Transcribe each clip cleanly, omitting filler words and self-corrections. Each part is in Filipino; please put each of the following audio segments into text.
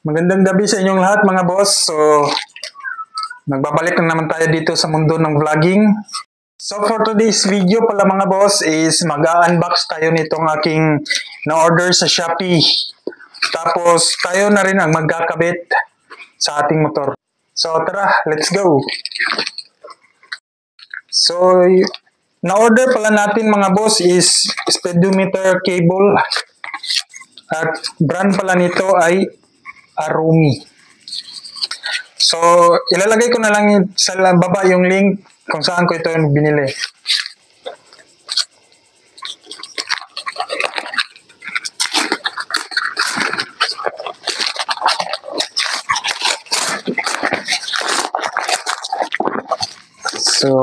Magandang gabi sa inyong lahat mga boss. So, nagbabalik na naman tayo dito sa mundo ng vlogging. So, for today's video pala mga boss is mag-unbox tayo nitong aking na-order sa Shopee. Tapos, tayo na rin ang magkakabit sa ating motor. So, tara, let's go! So, na-order pala natin mga boss is speedometer cable. At brand pala nito ay Arumi. So, ilalagay ko na lang sa baba yung link kung saan ko ito binili. So,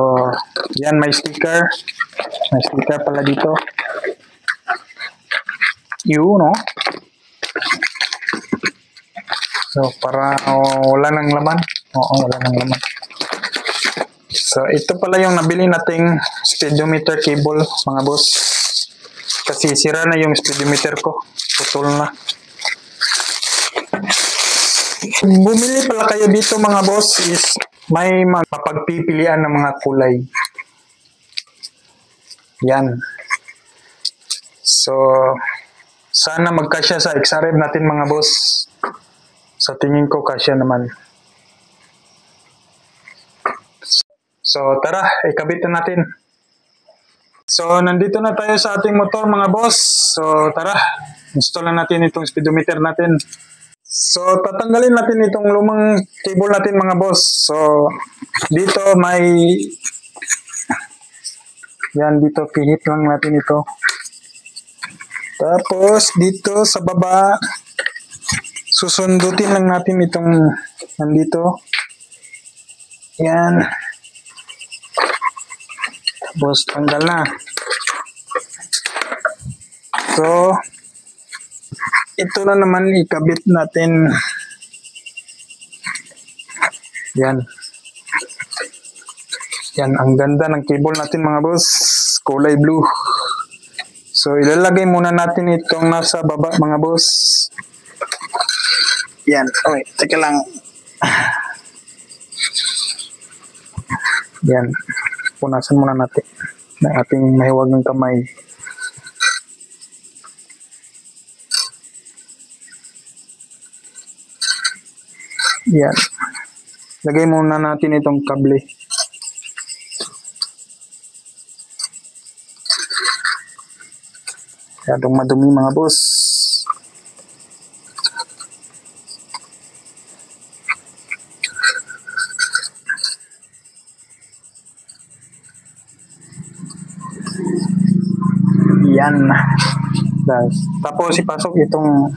yan may sticker. May sticker pala dito. Yun, no? So, para wala nang laman. Oo, wala nang laman. So, ito pala yung nabili nating speedometer cable, mga boss. Kasi sira na yung speedometer ko. Putol na. Bumili pala kayo dito, mga boss, is may mapagpipilian ng mga kulay. Yan. So, sana magkasya sa XRF natin, mga boss. Sa tingin ko, kasya naman. So, tara, ikabit na natin. So, nandito na tayo sa ating motor, mga boss. So, tara, install na natin itong speedometer natin. So, tatanggalin natin itong lumang cable natin, mga boss. So, dito may... Yan, dito, pihit lang natin ito. Tapos, dito sa baba... Susundutin lang natin itong nandito. Yan. Tapos tanggal na. So, ito na naman ikabit natin. Yan. Yan, ang ganda ng cable natin mga boss. Kulay blue. So, ilalagay muna natin itong nasa baba mga boss. Yan. Okay, teka lang. Yan. Punasan muna natin ng ating mahiwag ng kamay. Yan. Lagay muna natin itong kable. Masyadong madumi mga boss. Yan. Tapos ipasok itong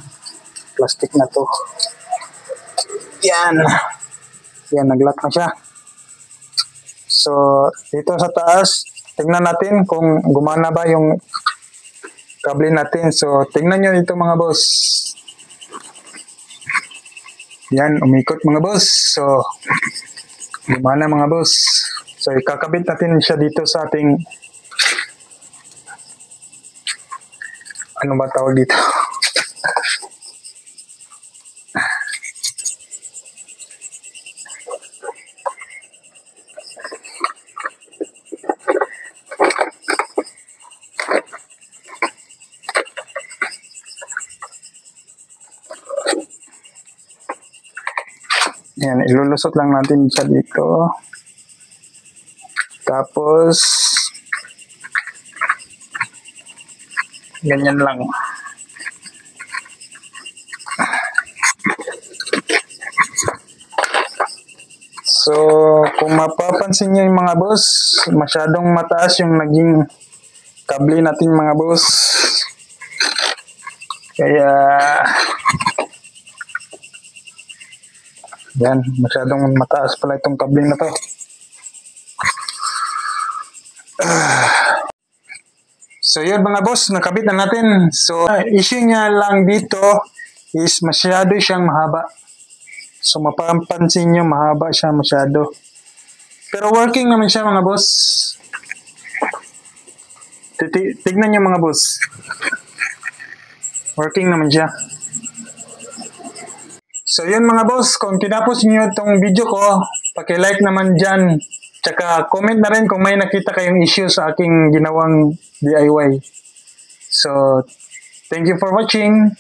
plastic na to. Yan. Yan, naglock na siya. So, dito sa taas, tingnan natin kung gumana ba yung kable natin. So, tingnan nyo dito mga boss. Yan, umikot mga boss. So, gumana mga boss. So, ikakabit natin siya dito sa ating ano ba tawag dito? Yan, ilulusot lang natin siya dito. Tapos, ganyan lang. So, kung mapapansin nyo yung mga boss, masyadong mataas yung naging kable natin mga boss. Kaya, yan, masyadong mataas pala itong kable na to. So yun mga boss, nakabit na natin. So issue niya lang dito is masyado siyang mahaba. So mapapansin nyo, mahaba siya masyado. Pero working naman siya mga boss. Tignan nyo mga boss. Working naman siya. So yun mga boss, kung tinapos niyo itong video ko, paki-like naman dyan. Tsaka comment na rin kung may nakita kayong issue sa aking ginawang DIY. So, thank you for watching.